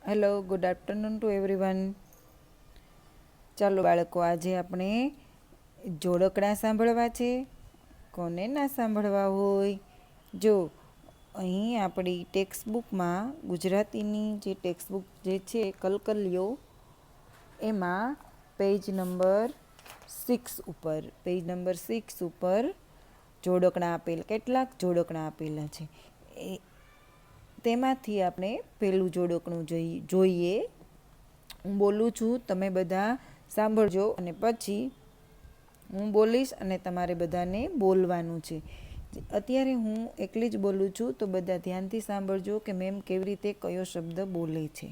Hello, good afternoon to everyone. ચાલો બાળકો, આજે આપણે જોડકણા સાંભળવા છે. કોને ના સાંભળવા હોય? જો અહીં આપણી ટેક્સ્ટબુકમાં ગુજરાતીની જે ટેક્સ્ટબુક જે છે કલકલિયો, એમાં પેજ નંબર 6 ઉપર જોડકણા આપેલ, કેટલાક જોડકણા આપેલા છે. તેમાંથી આપણે પહેલું જોડકણું જોઈએ. હું બોલું છું, તમે બધા સાંભળજો અને પછી હું બોલીશ અને તમારે બધાને બોલવાનું છે. અત્યારે હું એકલી જ બોલું છું, તો બધા ધ્યાનથી સાંભળજો કે મેમ કેવી રીતે કયો શબ્દ બોલે છે.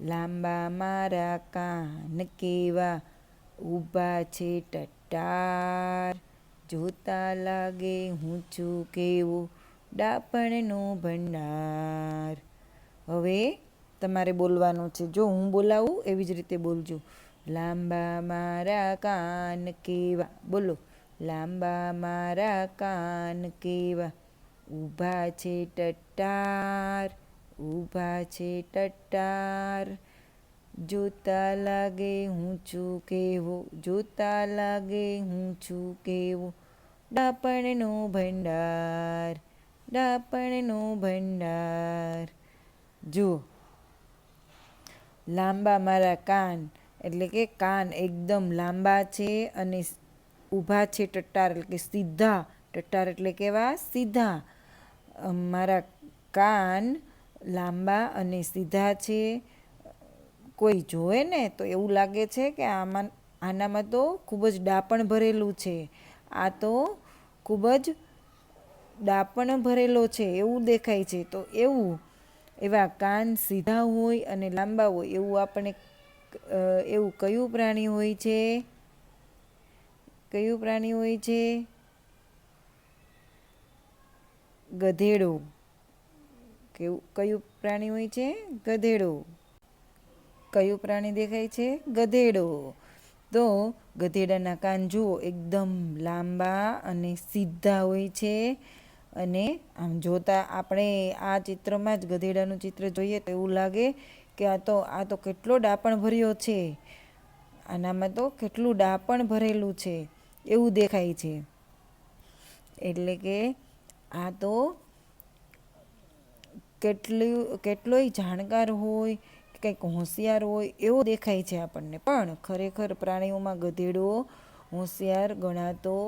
લાંબા મારા કાન કેવા ઊભા છે ટટ્ટાર, જોતા લાગે હું છું કેવો ડાપણનો ભંડાર. હવે તમારે બોલવાનું છે. જો હું બોલાવું એવી જ રીતે બોલજો. લાંબા મારા કાન કેવા, બોલો. લાંબા મારા કાન કેવા ઊભા છે ટટ્ટાર, ઊભા છે ટટ્ટાર, જોતા લાગે હું છું કેવો, જોતા લાગે હું છું કેવો ડાપણનો ભંડાર, ડાપણનો ભંડાર. જો લાંબા મારા કાન એટલે કે કાન એકદમ લાંબા છે અને ઊભા છે ટટ્ટાર એટલે કે સીધા. ટટ્ટાર એટલે કેવા? સીધા. મારા કાન લાંબા અને સીધા છે. કોઈ જોવે ને તો એવું લાગે છે કે આનામાં તો ખૂબ જ ડાપણ ભરેલું છે. આ તો ખૂબ જ ડાપણ ભરેલો છે એવું દેખાય છે. તો એવા કાન સીધા હોય અને લાંબા હોય એવું કયું પ્રાણી હોય છે? કયું પ્રાણી હોય છે? ગધેડો. કયું પ્રાણી હોય છે? ગધેડો. કયું પ્રાણી દેખાય છે? ગધેડો. તો ગધેડાના કાન જુઓ, એકદમ લાંબા અને સીધા હોય છે. અને આમ જોતા આપણે આ ચિત્રમાં જ ગધેડાનું ચિત્ર જોઈએ તો એવું લાગે કે આ તો કેટલો ડાપણ ભર્યો છે. આનામાં તો કેટલું ડાપણ ભરેલું છે એવું દેખાય છે. એટલે કે આ તો કેટલોય જાણકાર હોય, કંઈક હોશિયાર હોય એવો દેખાય છે આપણને. પણ ખરેખર પ્રાણીઓમાં ગધેડો હોશિયાર ગણાતો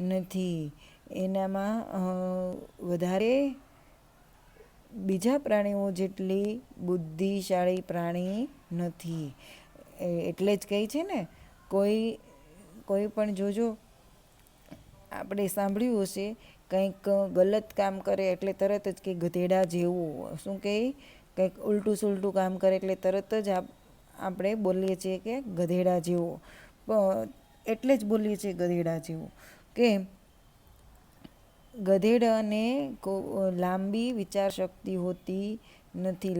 નથી. એનામાં વધારે બીજા પ્રાણીઓ જેટલી બુદ્ધિશાળી પ્રાણી નથી. એટલે જ કહે છે ને, કોઈ પણ જોજો, આપણે સાંભળ્યું હશે, કંઈક ગલત કામ કરે એટલે તરત જ કે ગધેડા જેવું. શું કહે? કંઈક ઉલટું સુલટું કામ કરે એટલે તરત જ આપણે બોલીએ છીએ કે ગધેડા જેવો. એટલે જ બોલીએ છીએ ગધેડા જેવું કે ગધેડાને લાંબી વિચાર શક્તિ હોતી નથી.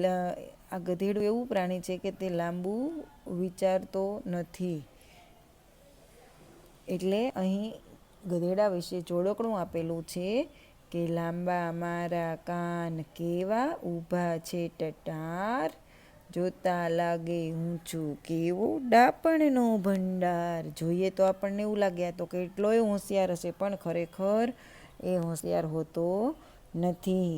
આ ગધેડું એવું પ્રાણી છે કે તે લાંબુ વિચારતો નથી. એટલે અહીં ગધેડા વિશે જોડકણું આપેલું છે કે લાંબા મારા કાન કેવા ઊભા છે ટટ્ટાર, જોતા લાગે હું છું કેવો ડાપણનો ભંડાર. જોઈએ તો આપણને એવું લાગે આ તો કેટલોય હોશિયાર હશે, પણ ખરેખર એ હોશિયાર હોતો નથી.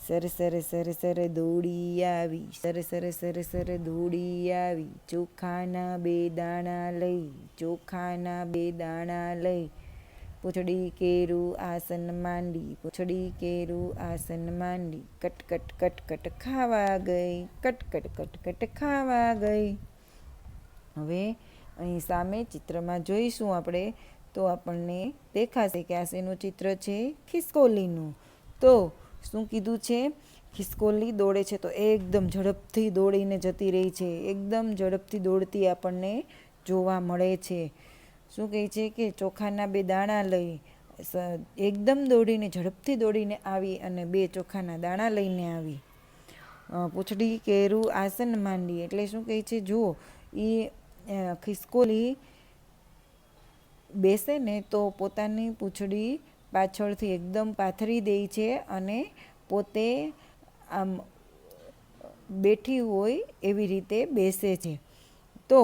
સર સર સર સર દોડી આવી, સર સર સર સર દોડી આવી, ચોખાના 2 દાણા લઈ, ચોખાના 2 દાણા લઈ, પૂંછડી કેરું આસન માંડી, પૂંછડી કેરું આસન માંડી, કટ કટ કટ કટ ખાવા ગઈ, કટ કટ કટ કટ ખાવા ગઈ. હવે અહીં સામે ચિત્રમાં જોઈશું આપણે તો આપણને દેખાશે કે આ શેનું ચિત્ર છે? ખિસકોલીનું. તો શું કીધું છે? ખિસકોલી દોડે છે તો એકદમ ઝડપથી દોડીને જતી રહી છે. એકદમ ઝડપથી દોડતી આપણને જોવા મળે છે. શું કહે છે કે ચોખાના 2 દાણા લઈ એકદમ દોડીને ઝડપથી દોડીને આવી અને 2 ચોખાના દાણા લઈને આવી. પૂંછડી કેરું આસન માંડી એટલે શું કહે છે? જુઓ, એ ખિસકોલી બેસે ને તો પોતાની પૂંછડી પાછળથી એકદમ પાથરી દે છે અને પોતે આમ બેઠી હોય એવી રીતે બેસે છે. તો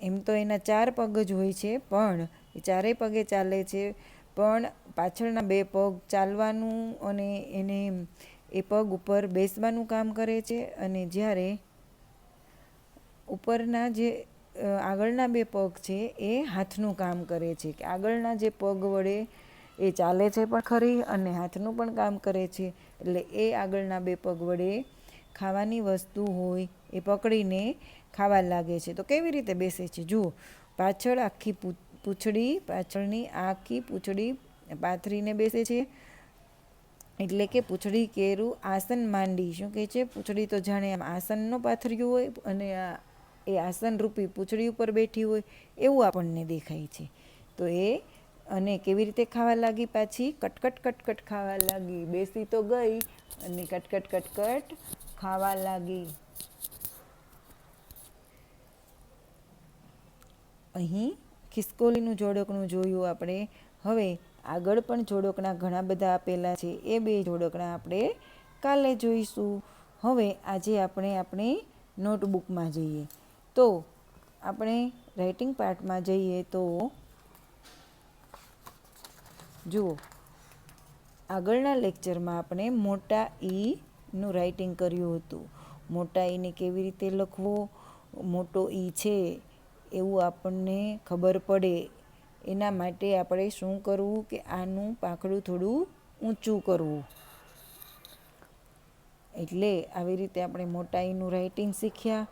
એમ તો એના 4 પગ જ હોય છે, પણ એ ચારેય પગે ચાલે છે, પણ પાછળના 2 પગ ચાલવાનું અને એને એ પગ ઉપર બેસવાનું કામ કરે છે, અને જ્યારે ઉપરના જે આગળના 2 પગ છે એ હાથનું કામ કરે છે, કે આગળના જે પગ વડે એ ચાલે છે પણ ખરી અને હાથનું પણ કામ કરે છે. એટલે એ આગળના 2 પગ વડે ખાવાની વસ્તુ હોય એ પકડીને ખાવા લાગે છે. તો કેવી રીતે બેસે છે જુઓ, પાછળ આખી પૂંછડી, પાછળની આખી પૂંછડી પાથરીને બેસે છે, એટલે કે પૂંછડી કેરું આસન માંડી. શું કહે છે? પૂંછડી તો જાણે આમ આસનનો પાથર્યું હોય અને એ આસન રૂપી પૂંછડી ઉપર બેઠી હોય એવું આપણને દેખાય છે. તો એ અને કેવી રીતે ખાવા લાગી? પાછી કટકટ કટકટ ખાવા લાગી. બેસી તો ગઈ અને કટકટ કટકટ ખાવા લાગી. અહીં ખિસકોલીનું જોડકણું જોયું આપણે. હવે આગળ પણ જોડકણા ઘણા બધા આપેલા છે. એ 2 જોડકણા આપણે કાલે જોઈશું. હવે આજે આપણે આપણી નોટબુકમાં જઈએ. તો આપણે રાઇટિંગ પાર્ટમાં જઈએ તો જુઓ, આગળના લેક્ચરમાં આપણે મોટા ઈનું રાઇટિંગ કર્યું હતું. મોટા ઈને કેવી રીતે લખવો, મોટો ઈ છે એવું આપણને ખબર પડે એના માટે આપણે શું કરવું કે આનું પાંખડું થોડું ઊંચું કરવું. એટલે આવી રીતે આપણે મોટા ઈનું રાઇટિંગ શીખ્યા.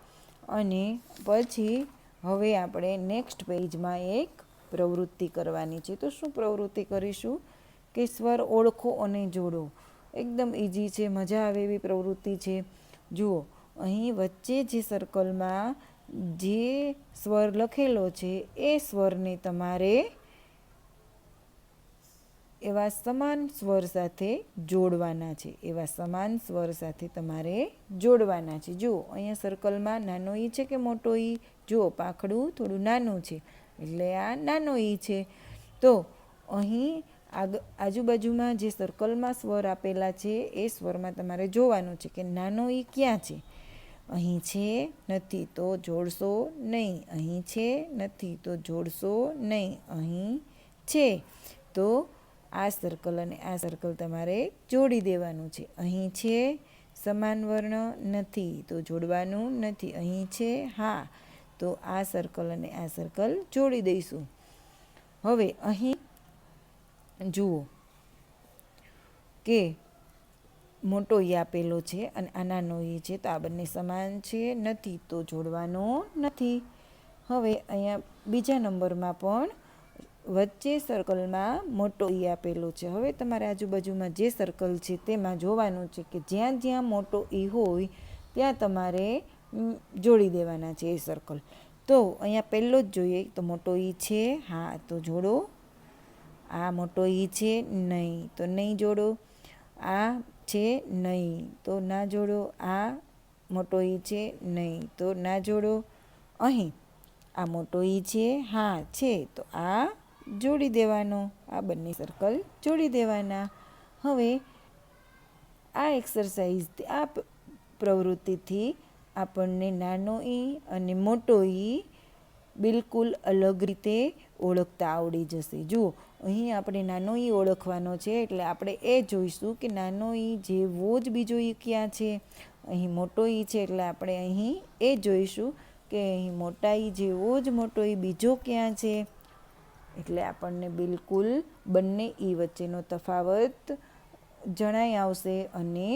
અને પછી હવે આપણે નેક્સ્ટ પેજમાં એક પ્રવૃત્તિ કરવાની છે. તો શું પ્રવૃત્તિ કરીશું કે સ્વર ઓળખો અને જોડો. એકદમ ઇઝી છે, મજા આવે એવી પ્રવૃત્તિ છે. જુઓ, અહીં વચ્ચે જે સર્કલમાં જે સ્વર લખેલો છે એ સ્વરને તમારે એવા સમાન સ્વર સાથે જોડવાના છે. એવા સમાન સ્વર સાથે તમારે જોડવાના છે. જુઓ, અહીંયા સર્કલમાં નાનો ઈ છે કે મોટો ઈ? જુઓ, પાંખડું થોડું નાનું છે એટલે આ નાનો ઈ છે. તો અહીં આજુબાજુમાં જે સર્કલમાં સ્વર આપેલા છે એ સ્વરમાં તમારે જોવાનું છે કે નાનો ઈ ક્યાં છે. અહીં છે, નથી તો જોડશો નહીં. અહીં છે, નથી તો જોડશો નહીં. અહીં છે તો આ સર્કલ અને આ સર્કલ તમારે જોડી દેવાનું છે. અહીં છે, સમાન વર્ણ, નથી તો જોડવાનું નથી. અહીં છે, હા, તો આ સર્કલ અને આ સર્કલ જોડી દઈશું. હવે અહીં જુઓ કે મોટો ઈ આપેલો છે અને આ નાનો ઈ છે, તો આ બંને સમાન છે, નથી તો જોડવાનો નથી. હવે અહીંયા બીજા નંબરમાં પણ વચ્ચે સર્કલમાં મોટો ઈ આપેલો છે. હવે તમારે આજુબાજુમાં જે સર્કલ છે તેમાં જોવાનું છે કે જ્યાં જ્યાં મોટો ઈ હોય ત્યાં તમારે જોડી દેવાના છે એ સર્કલ. તો અહીંયા પહેલો જ જોઈએ તો મોટો ઈ છે, હા તો જોડો. આ મોટો ઈ છે, નહીં તો નહીં જોડો. આ છે, નહીં તો ના જોડો. આ મોટો ઈ છે, નહીં તો ના જોડો. અહીં આ મોટો ઈ છે, હા છે, તો આ જોડી દેવાનો. આ બંને સર્કલ જોડી દેવાના. હવે આ એક્સરસાઇઝ, આ પ્રવૃત્તિથી આપણને નાનો ઈ અને મોટો ઈ બિલકુલ અલગ રીતે ઓળખતા આવડી જશે. જુઓ, અહીં આપણે નાનો ઈ ઓળખવાનો છે એટલે આપણે એ જોઈશું કે નાનો ઈ જેવો જ બીજો ઈ ક્યાં છે. અહીં મોટો ઈ છે એટલે આપણે અહીં એ જોઈશું કે અહીં મોટા ઈ જેવો જ મોટો ઈ બીજો ક્યાં છે. એટલે આપણને બિલકુલ બંને ઈ વચ્ચેનો તફાવત જણાઈ આવશે અને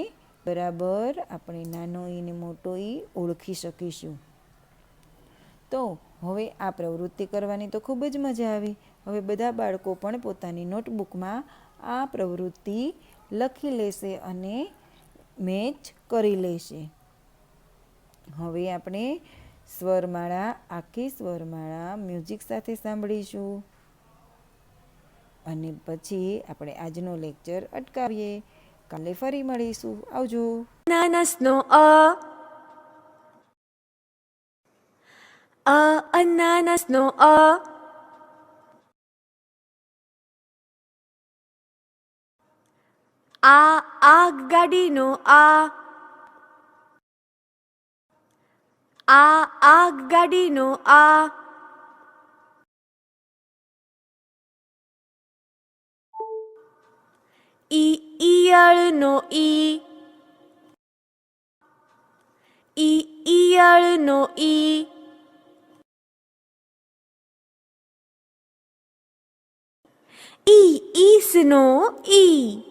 બરાબર આપણે નાનો ઈ ને મોટો ઈ ઓળખી શકીશું. તો હવે આ પ્રવૃત્તિ કરવાની તો ખૂબ જ મજા આવી. હવે બધા બાળકો પણ પોતાની નોટબુકમાં આ પ્રવૃત્તિ લખી લેશે અને મેચ કરી લેશે. હવે આપણે સ્વરમાળા, આખી સ્વરમાળા મ્યુઝિક સાથે સાંભળીશું અને પછી આપણે આજનો લેક્ચર અટકાવીએ. કાલે ફરી મળીશું. આવજો. અનાનસનો અનાનસનો આ ગાડીનો આ આગગાડીનો આ. ઈયળનો ઈ. ઈયળનો ઈ. ઈસનો ઈ.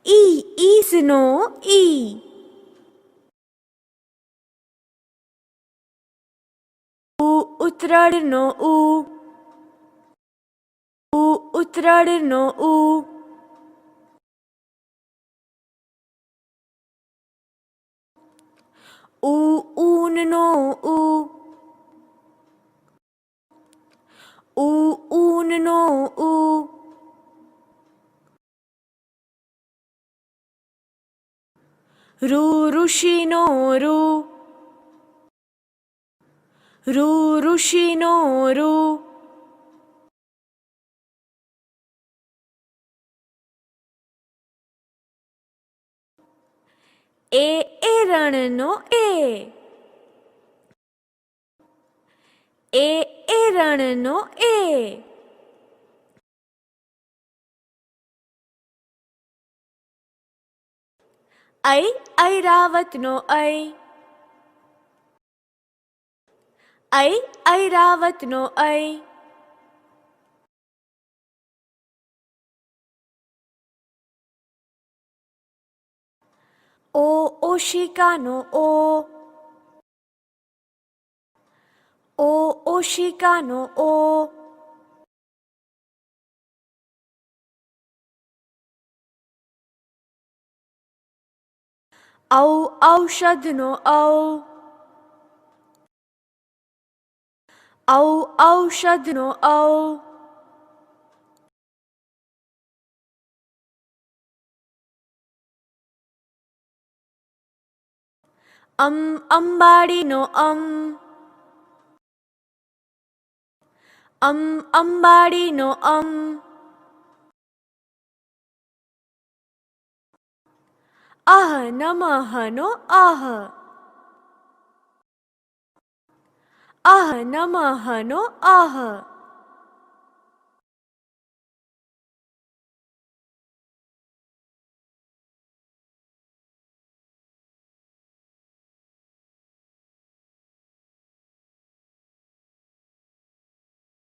ઈસનો ઈ. ઉતરાળનો ઉ. ઉતરાળનો ઉ. ઊનનો ઉ. ઊનનો ઉ. ઋષિનો ઋ. ઋષિનો ઋ. એરણનો એ. એરણનો એ. ઐરાવતનો ઐ. ઐરાવતનો ઐ. ઓશિકાનો ઓ. ઓશિકાનો ઓ. ઔષધનો ઔ. ઔષધનો ઔ. અંબાડીનો અમ. અંબાડીનો અમ. નમઃનો આહ. નમઃનો આહ.